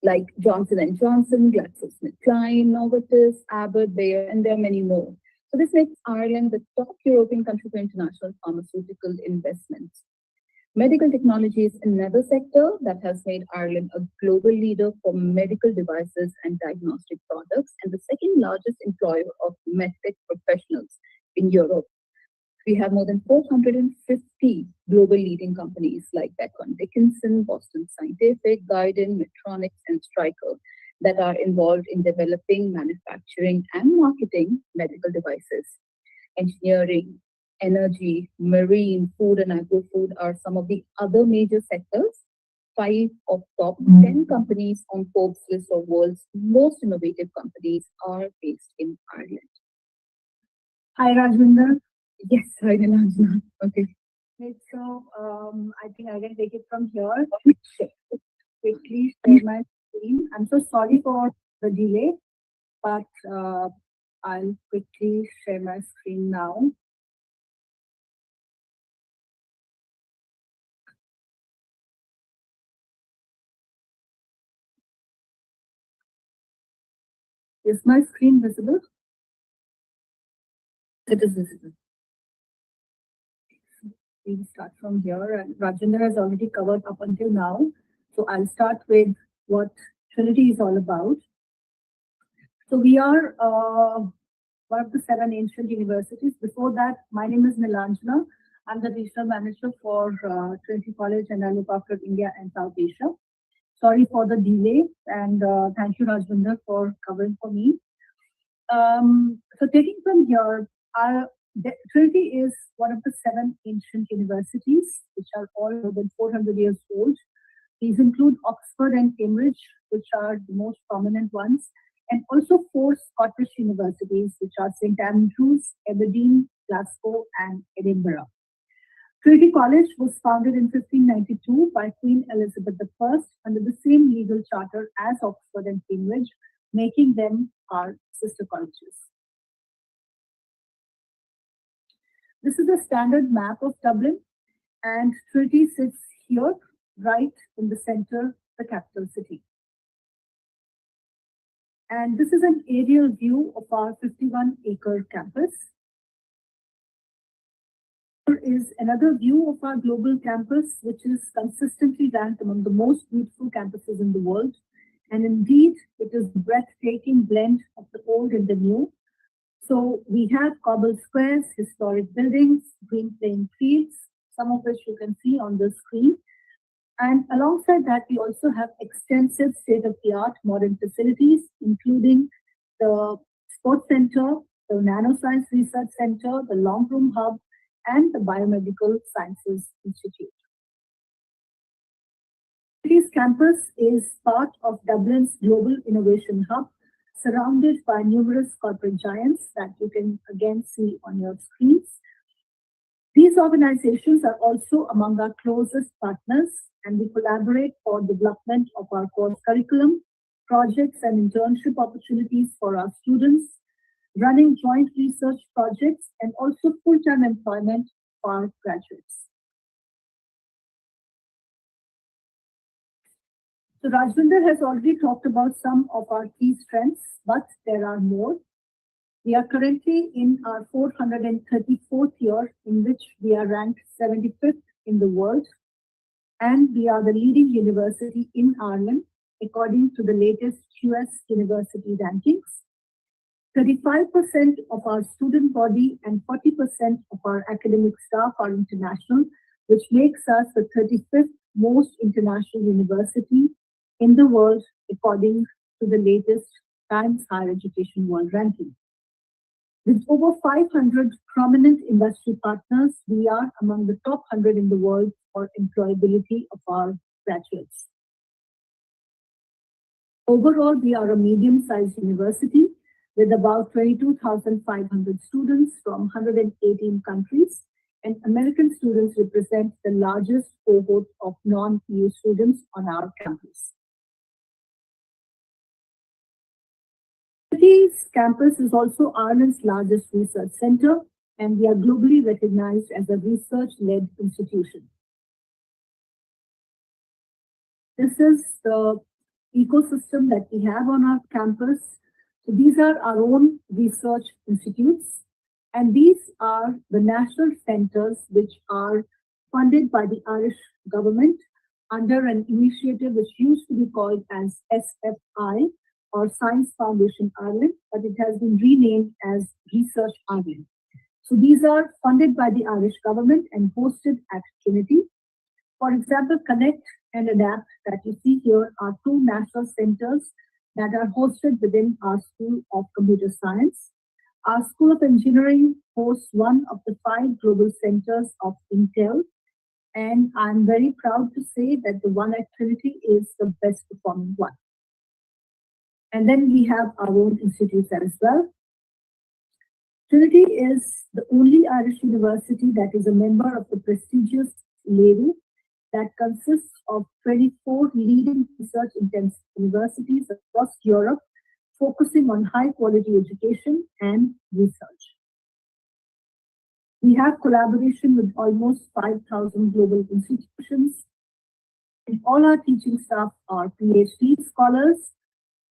like Johnson and Johnson, GlaxoSmithKline, Novartis, Abbott, Bayer, and there are many more. So this makes Ireland the top European country for international pharmaceutical investments. Medical technology is another sector that has made Ireland a global leader for medical devices and diagnostic products, and the second largest employer of medtech professionals in Europe. We have more than 450 global leading companies like Becton Dickinson, Boston Scientific, Guidon, Medtronic, and Stryker that are involved in developing, manufacturing, and marketing medical devices. Engineering, energy, marine, food, and agro-food are some of the other major sectors. Five of top 10 companies on Forbes list of world's most innovative companies are based in Ireland. Hi, Rajwinder. Yes, hi, Nilanjana. Okay. Right, so I think I can take it from here. Quickly share my screen. I'm so sorry for the delay, but I'll quickly share my screen now. Is my screen visible? It is visible. We'll start from here. And Rajendra has already covered up until now. So I'll start with what Trinity is all about. So we are one of the seven ancient universities. Before that, my name is Nilanjana. I'm the regional manager for Trinity College, and I look after India and South Asia. Sorry for the delay, and thank you, Rajwinder, for covering for me. So taking from here, Trinity is one of the seven ancient universities, which are all more than 400 years old. These include Oxford and Cambridge, which are the most prominent ones, and also four Scottish universities, which are St. Andrews, Aberdeen, Glasgow, and Edinburgh. Trinity College was founded in 1592 by Queen Elizabeth I under the same legal charter as Oxford and Cambridge, making them our sister colleges. This is a standard map of Dublin, and Trinity sits here, right in the center, the capital city. And this is an aerial view of our 51-acre campus. Here is is another view of our global campus, which is consistently ranked among the most beautiful campuses in the world. And indeed, it is a breathtaking blend of the old and the new. So we have cobbled squares, historic buildings, green playing fields, some of which you can see on the screen. And alongside that, we also have extensive state-of-the-art modern facilities, including the sports center, the Nanoscience Research Center, the Long Room Hub, and the Biomedical Sciences Institute. This campus is part of Dublin's Global Innovation Hub, surrounded by numerous corporate giants that you can again see on your screens. These organizations are also among our closest partners, and we collaborate for development of our course curriculum, projects and internship opportunities for our students, running joint research projects, and also full-time employment for our graduates. So Rajvinder has already talked about some of our key strengths, but there are more. We are currently in our 434th year, in which we are ranked 75th in the world, and we are the leading university in Ireland according to the latest US university rankings. 35% of our student body and 40% of our academic staff are international, which makes us the 35th most international university in the world according to the latest Times Higher Education World Ranking. With over 500 prominent industry partners, we are among the top 100 in the world for employability of our graduates. Overall, we are a medium-sized university with about 22,500 students from 118 countries, and American students represent the largest cohort of non-EU students on our campus. City's campus is also Ireland's largest research center, and we are globally recognized as a research-led institution. This is the ecosystem that we have on our campus. So these are our own research institutes, and these are the national centers which are funded by the Irish government under an initiative which used to be called as SFI, or Science Foundation Ireland, but it has been renamed as Research Ireland. So these are funded by the Irish government and hosted at Trinity. For example, Connect and Adapt that you see here are two national centers that are hosted within our School of Computer Science. Our School of Engineering hosts one of the 5 global centers of Intel, and I'm very proud to say that the one at Trinity is the best performing one. And then we have our own institutes as well. Trinity is the only Irish university that is a member of the prestigious LERU that consists of 24 leading research-intensive universities across Europe, focusing on high-quality education and research. We have collaboration with almost 5,000 global institutions, and all our teaching staff are PhD scholars,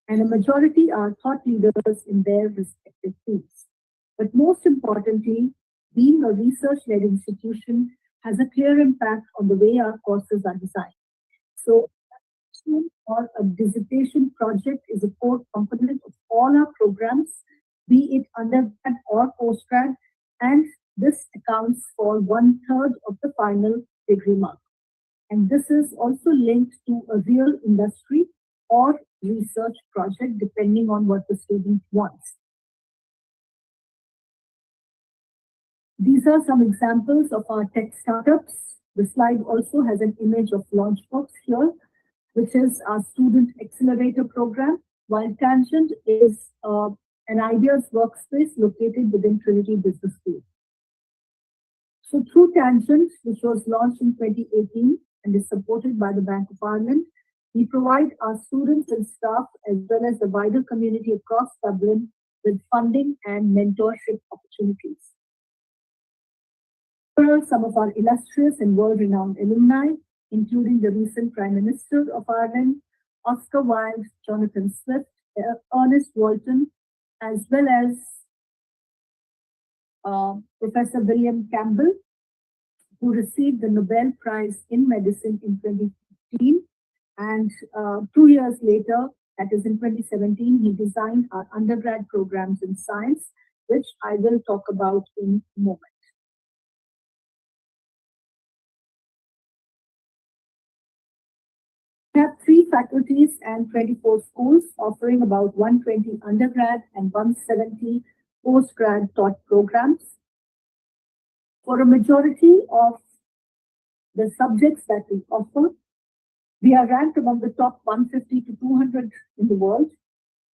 and a majority are thought leaders in their respective fields. But most importantly, being a research-led institution has a clear impact on the way our courses are designed. So, or a dissertation project is a core component of all our programs, be it undergrad or postgrad, and this accounts for 1/3 of the final degree mark. And this is also linked to a real industry or research project, depending on what the student wants. These are some examples of our tech startups. The slide also has an image of Launchbox here, which is our student accelerator program, while Tangent is an ideas workspace located within Trinity Business School. So through Tangent, which was launched in 2018 and is supported by the Bank of Ireland, we provide our students and staff as well as the wider community across Dublin with funding and mentorship opportunities. Here are some of our illustrious and world-renowned alumni, including the recent Prime Minister of Ireland, Oscar Wilde, Jonathan Swift, Ernest Walton, as well as Professor William Campbell. who received the Nobel Prize in Medicine in 2015. And 2 years later, that is in 2017, he designed our undergrad programs in science, which I will talk about in a moment. We have 3 faculties and 24 schools offering about 120 undergrad and 170 postgrad taught programs. For a majority of the subjects that we offer, we are ranked among the top 150 to 200 in the world.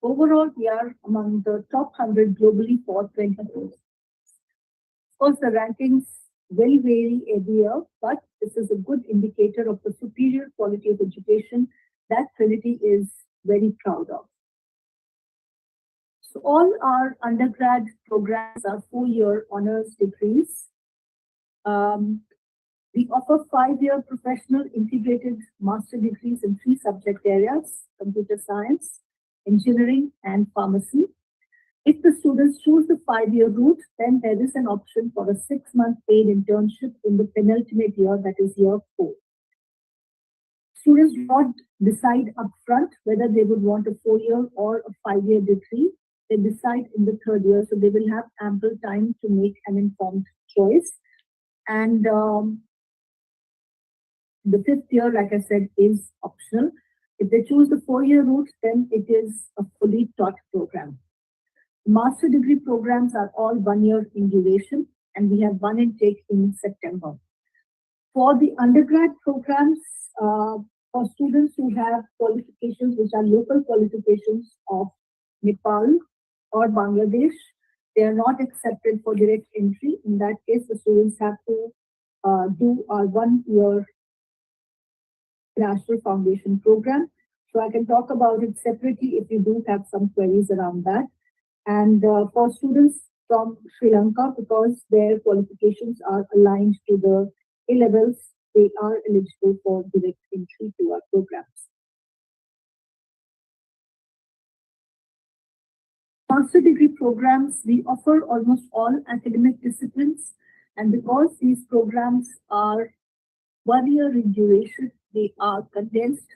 Overall, we are among the top 100 globally for 20 years. Of course, the rankings will vary every year, but this is a good indicator of the superior quality of education that Trinity is very proud of. So all our undergrad programs are 4-year honors degrees. We offer 5-year professional integrated master degrees in 3 subject areas: computer science, engineering, and pharmacy. If the students choose the 5-year route, then there is an option for a 6-month paid internship in the penultimate year, that is year 4. Students do not decide upfront whether they would want a 4-year or a 5-year degree. They decide in the 3rd year, so they will have ample time to make an informed choice. And the 5th year, like I said, is optional. If they choose the 4-year route, then it is a fully taught program. Master degree programs are all 1 year in duration, and we have 1 intake in September. For the undergrad programs, for students who have qualifications which are local qualifications of Nepal or Bangladesh, they are not accepted for direct entry. In that case, the students have to do our 1-year National Foundation program. So I can talk about it separately if you do have some queries around that. And for students from Sri Lanka, because their qualifications are aligned to the A-levels, they are eligible for direct entry to our programs. Master degree programs, we offer almost all academic disciplines, and because these programs are 1 year in duration, they are condensed.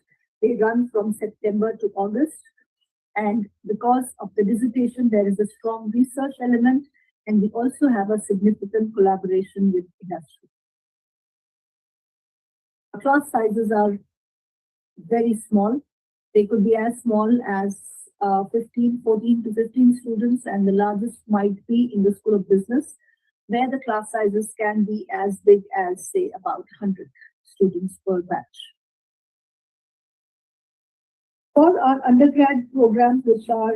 They run from September to August. And because of the dissertation, there is a strong research element, and we also have a significant collaboration with industry. Our class sizes are very small. They could be as small as 14 to 15 students, and the largest might be in the School of Business, where the class sizes can be as big as, say, about 100 students per batch. For our undergrad programs, which are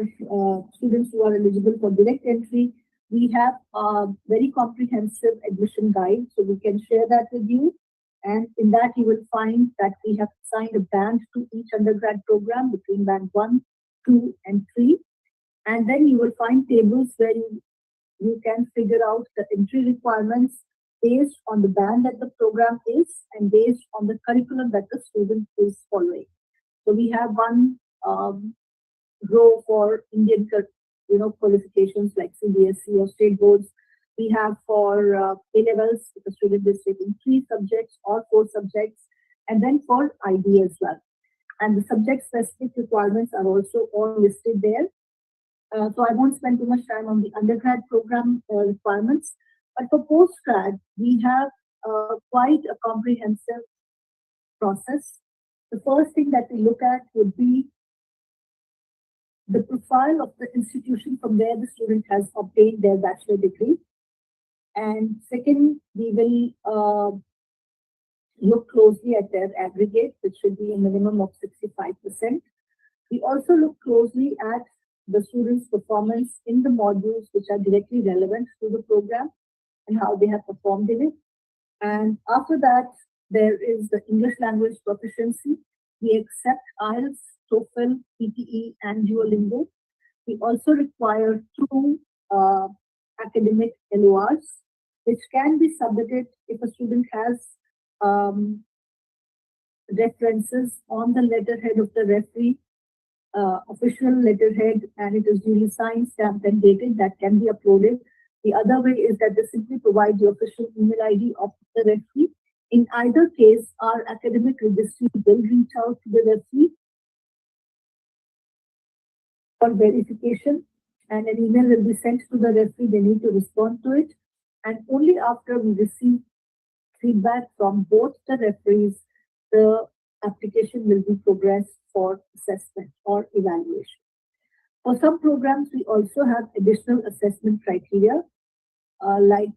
students who are eligible for direct entry, we have a very comprehensive admission guide, so we can share that with you. And in that, you will find that we have assigned a band to each undergrad program between band 1, 2, and 3. And then you will find tables where you can figure out the entry requirements based on the band that the program is and based on the curriculum that the student is following. So we have one row for Indian, qualifications like CBSE or state boards. We have for A-levels, if the student is taking 3 subjects or 4 subjects, and then for IB as well. And the subject-specific requirements are also all listed there. So I won't spend too much time on the undergrad program requirements. But for postgrad, we have quite a comprehensive process. The first thing that we look at would be the profile of the institution from where the student has obtained their bachelor degree. And second, we will look closely at their aggregate, which should be a minimum of 65%. We also look closely at the students' performance in the modules which are directly relevant to the program and how they have performed in it. And after that, there is the English language proficiency. We accept IELTS, TOEFL, PTE, and Duolingo. We also require 2 academic LORs, which can be submitted if a student has references on the letterhead of the referee, official letterhead, and it is duly signed, stamped, and dated. That can be uploaded. The other way is that they simply provide the official email ID of the referee. In either case, our academic registry will reach out to the referee for verification, and an email will be sent to the referee. They need to respond to it. And only after we receive feedback from both the referees, the application will be progressed for assessment or evaluation. For some programs, we also have additional assessment criteria, like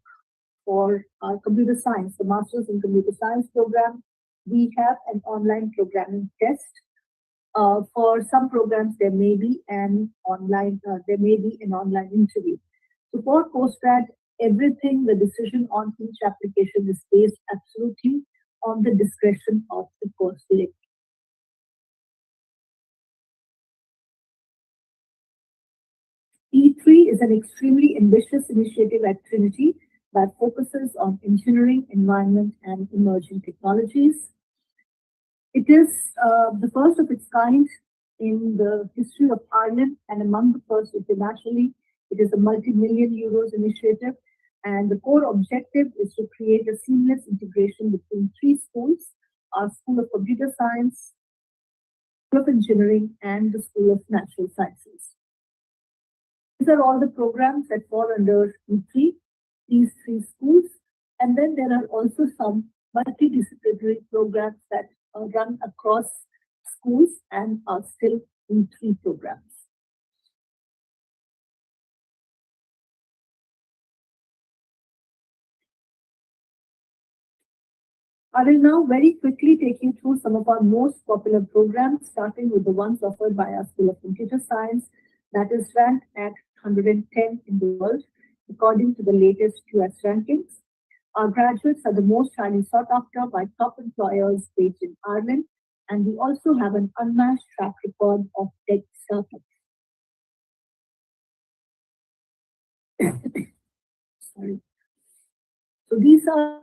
for our computer science, the Masters in Computer Science program, we have an online programming test. For some programs, there may be an online interview. So for postgrad, everything, the decision on each application is based absolutely on the discretion of the course director. E3 is an extremely ambitious initiative at Trinity that focuses on engineering, environment, and emerging technologies. It is the first of its kind in the history of Ireland and among the first internationally. It is a multi-million euros initiative, and the core objective is to create a seamless integration between three schools: our School of Computer Science, School of Engineering, and the School of Natural Sciences. These are all the programs that fall under E3, these three schools. And then there are also some multidisciplinary programs that run across schools and are still E3 programs. I will now very quickly take you through some of our most popular programs, starting with the ones offered by our School of Computer Science, that is ranked at 110 in the world, according to the latest QS rankings. Our graduates are the most highly sought after by top employers based in Ireland, and we also have an unmatched track record of tech startups. Sorry. So these are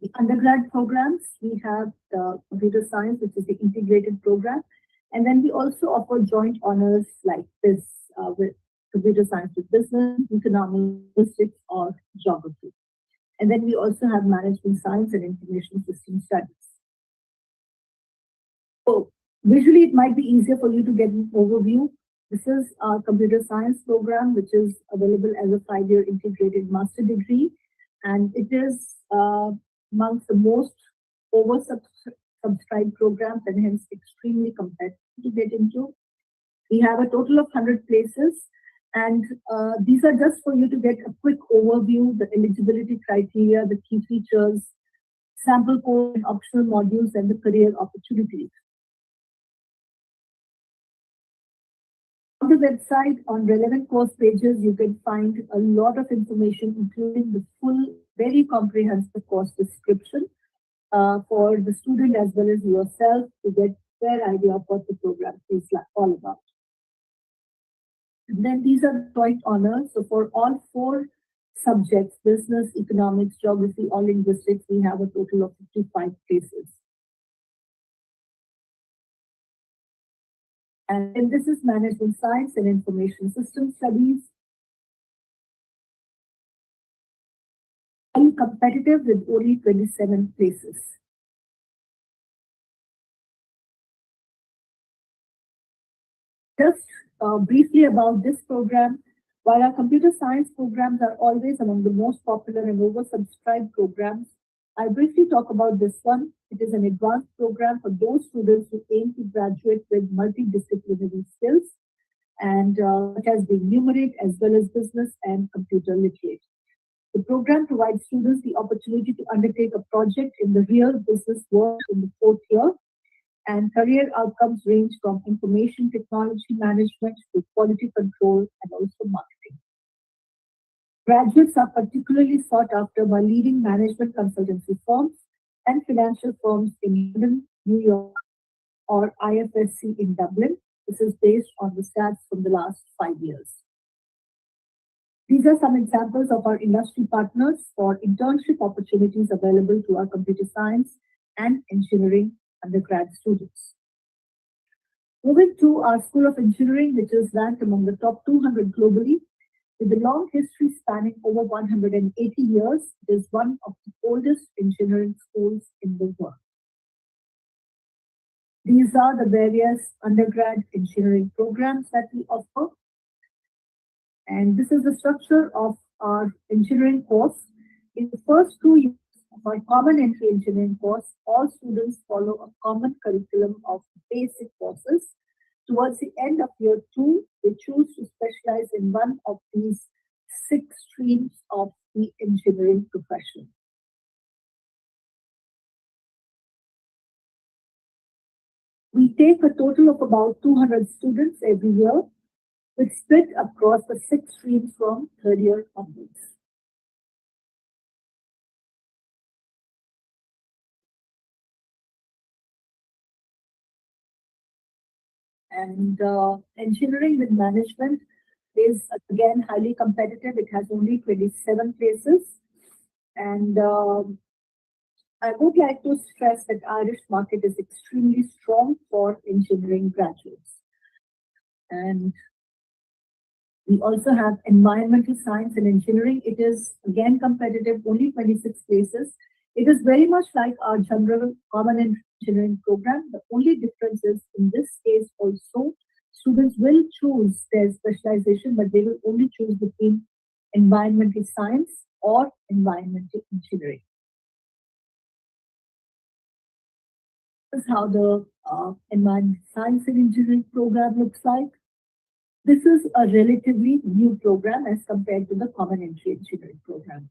the undergrad programs. We have the computer science, which is the integrated program. And then we also offer joint honors like this with computer science with business, economics, linguistics, or geography. And then we also have management science and information system studies. So visually, it might be easier for you to get an overview. This is our computer science program, which is available as a 5-year integrated master degree. And it is amongst the most oversubscribed programs and hence extremely competitive to get into. We have a total of 100 places, and these are just for you to get a quick overview, the eligibility criteria, the key features, sample code and optional modules, and the career opportunities. On the website, on relevant course pages, you can find a lot of information, including the full, very comprehensive course description for the student as well as yourself to get a fair idea of what the program is all about. And then these are the joint honors. So for all 4 subjects, business, economics, geography, or linguistics, we have a total of 55 places. And then this is management science and information system studies. Highly competitive with only 27 places. Just briefly about this program, while our computer science programs are always among the most popular and oversubscribed programs, I'll briefly talk about this one. It is an advanced program for those students who aim to graduate with multidisciplinary skills and such as being numerate as well as business and computer literate. The program provides students the opportunity to undertake a project in the real business world in the 4th year, and career outcomes range from information technology management to quality control and also marketing. Graduates are particularly sought after by leading management consultancy firms and financial firms in London, New York, or IFSC in Dublin. This is based on the stats from the last 5 years. These are some examples of our industry partners for internship opportunities available to our computer science and engineering undergrad students. Moving to our School of Engineering, which is ranked among the top 200 globally, With a long history spanning over 180 years, it is one of the oldest engineering schools in the world. These are the various undergrad engineering programs that we offer. And this is the structure of our engineering course. In the first 2 years of our common entry engineering course, all students follow a common curriculum of basic courses. Towards the end of year 2, they choose to specialize in one of these 6 streams of the engineering profession. We take a total of about 200 students every year, which split across the 6 streams from third year onwards. And engineering with management is again highly competitive. It has only 27 places. And I would like to stress that Irish market is extremely strong for engineering graduates. And we also have environmental science and engineering. It is again competitive, only 26 places. It is very much like our general common engineering program. The only difference is in this case also, students will choose their specialization, but they will only choose between environmental science or environmental engineering. This is how the environmental science and engineering program looks like. This is a relatively new program as compared to the common entry engineering program.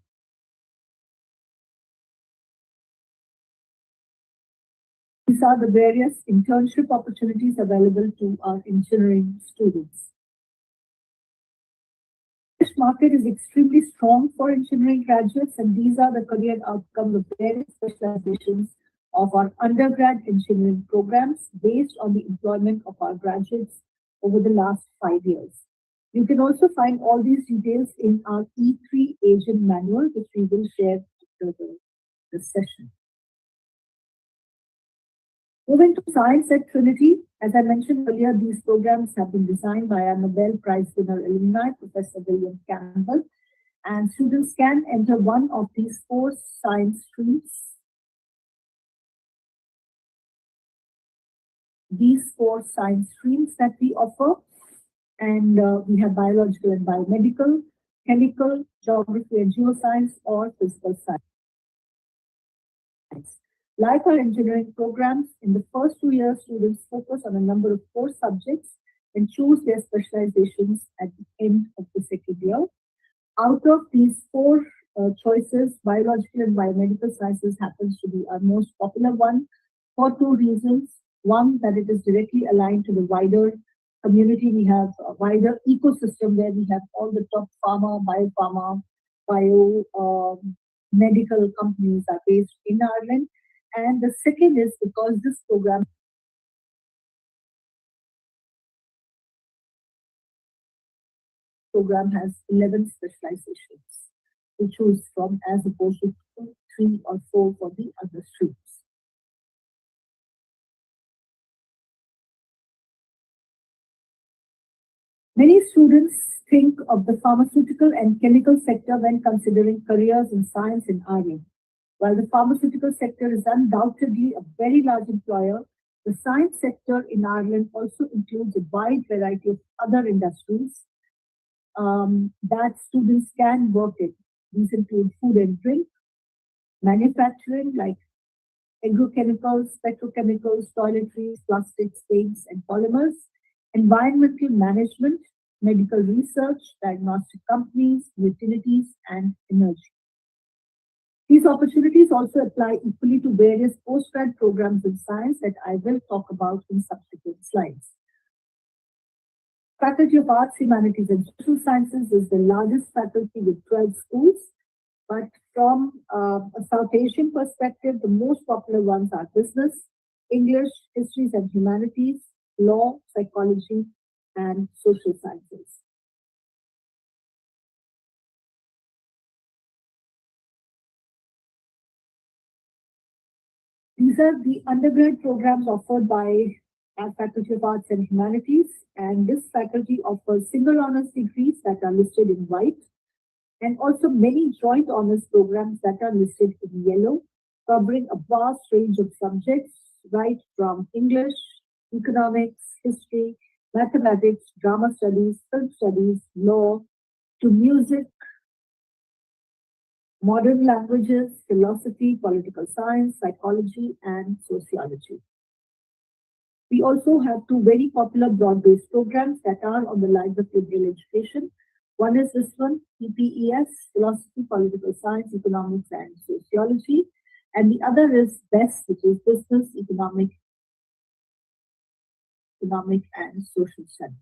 These are the various internship opportunities available to our engineering students. This market is extremely strong for engineering graduates, and these are the career outcomes of various specializations of our undergrad engineering programs based on the employment of our graduates over the last 5 years. You can also find all these details in our E3 agent manual, which we will share after this session. Moving to science at Trinity, as I mentioned earlier, these programs have been designed by our Nobel Prize winner alumni, Professor William Campbell, and students can enter one of these 4 science streams. These 4 science streams that we offer, and we have biological and biomedical, chemical, geography and geoscience, or physical science. Like our engineering programs, in the first 2 years, students focus on a number of core subjects and choose their specializations at the end of the second year. Out of these 4 choices, biological and biomedical sciences happens to be our most popular one for 2 reasons. One, that it is directly aligned to the wider community. We have a wider ecosystem where we have all the top pharma, biopharma, medical companies are based in Ireland. And the second is because this program has 11 specializations to choose from as opposed to 2, 3, or 4 for the other streams. Many students think of the pharmaceutical and chemical sector when considering careers in science in Ireland. While the pharmaceutical sector is undoubtedly a very large employer, the science sector in Ireland also includes a wide variety of other industries that students can work in. These include food and drink, manufacturing like agrochemicals, petrochemicals, toiletries, plastics, paints, and polymers, environmental management, medical research, diagnostic companies, utilities, and energy. These opportunities also apply equally to various postgrad programs in science that I will talk about in subsequent slides. Faculty of Arts, Humanities, and Social Sciences is the largest faculty with 12 schools, but from a South Asian perspective, the most popular ones are business, English, histories and humanities, law, psychology, and social sciences. These are the undergrad programs offered by our Faculty of Arts and Humanities, and this faculty offers single honors degrees that are listed in white, and also many joint honors programs that are listed in yellow, covering a vast range of subjects, right from English, economics, history, mathematics, drama studies, film studies, law, to music, modern languages, philosophy, political science, psychology, and sociology. We also have two very popular broad-based programs that are on the lines of liberal education. One is this one, PPES, Philosophy, Political Science, Economics, and Sociology. And the other is BEST, which is Business, Economic, and Social Studies.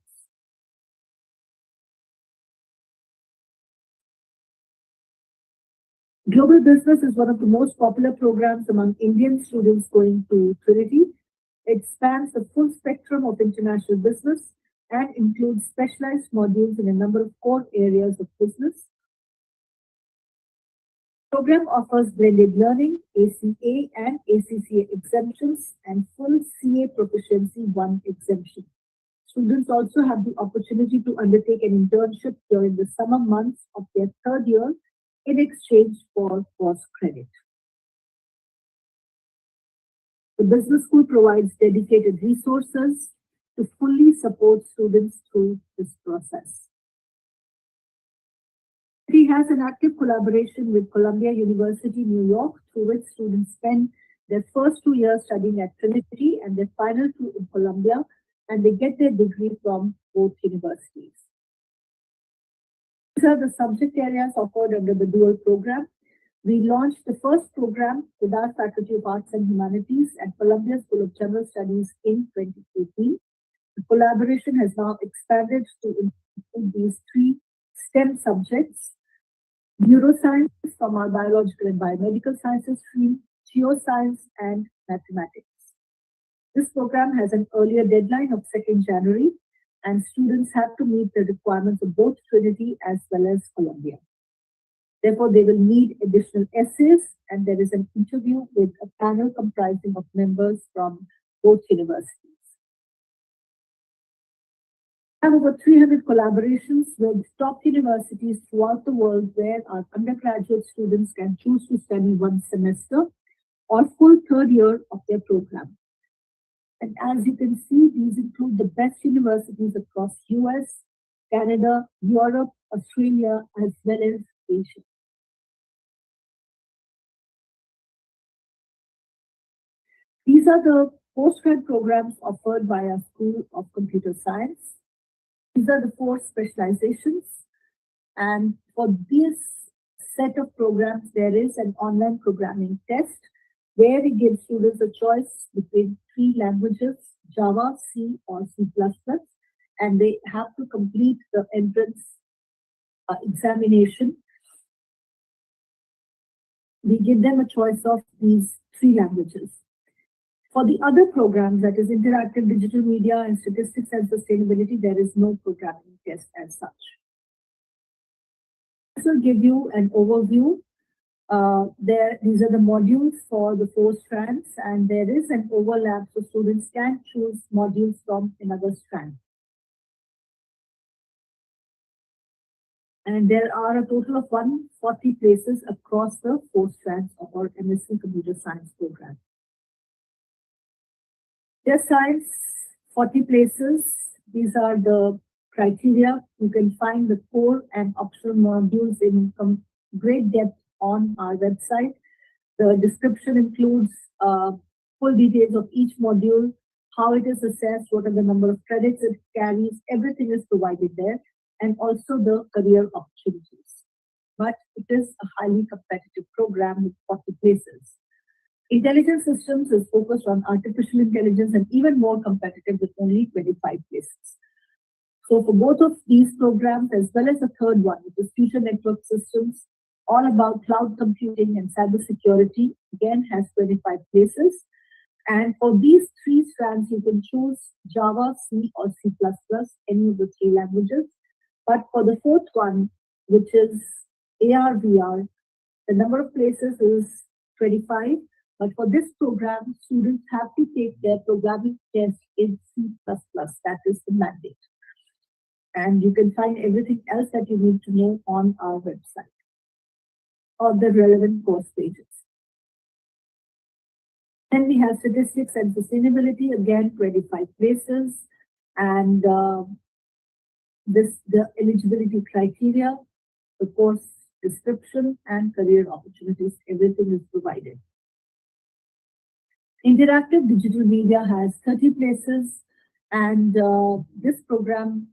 Global Business is one of the most popular programs among Indian students going to Trinity. It spans the full spectrum of international business and includes specialized modules in a number of core areas of business. The program offers blended learning, ACA and ACCA exemptions, and full CA Proficiency 1 exemption. Students also have the opportunity to undertake an internship during the summer months of their third year in exchange for course credit. The business school provides dedicated resources to fully support students through this process. It has an active collaboration with Columbia University, New York, through which students spend their first 2 years studying at Trinity and their final 2 in Columbia, and they get their degree from both universities. These are the subject areas offered under the dual program. We launched the first program with our Faculty of Arts and Humanities at Columbia School of General Studies in 2018. The collaboration has now expanded to include these 3 STEM subjects: neuroscience from our biological and biomedical sciences stream, geoscience, and mathematics. This program has an earlier deadline of 2nd January, and students have to meet the requirements of both Trinity as well as Columbia. Therefore, they will need additional essays, and there is an interview with a panel comprising of members from both universities. We have over 300 collaborations with top universities throughout the world where our undergraduate students can choose to study 1 semester or full third year of their program. And as you can see, these include the best universities across US, Canada, Europe, Australia, as well as Asia. These are the postgrad programs offered by our School of Computer Science. These are the 4 specializations. And for this set of programs, there is an online programming test where we give students a choice between 3 languages, Java, C, or C++, and they have to complete the entrance examination. We give them a choice of these 3 languages. For the other programs, that is interactive digital media and statistics and sustainability, there is no programming test as such. This will give you an overview. These are the modules for the 4 strands, and there is an overlap, so students can choose modules from another strand. And there are a total of 140 places across the 4 strands of our MSc Computer Science program. There's science, 40 places. These are the criteria. You can find the core and optional modules in great depth on our website. The description includes full details of each module, how it is assessed, what are the number of credits it carries, everything is provided there, and also the career opportunities. But it is a highly competitive program with 40 places. Intelligent systems is focused on artificial intelligence and even more competitive with only 25 places. So for both of these programs, as well as the third one, which is future network systems, all about cloud computing and cybersecurity, again has 25 places. And for these 3 strands, you can choose Java, C, or C++, any of the 3 languages. But for the 4th one, which is AR/VR, the number of places is 25. But for this program, students have to take their programming test in C++. That is the mandate. And you can find everything else that you need to know on our website or the relevant course pages. Then we have statistics and sustainability, again, 25 places. And the eligibility criteria, the course description, and career opportunities, everything is provided. Interactive digital media has 30 places, and this program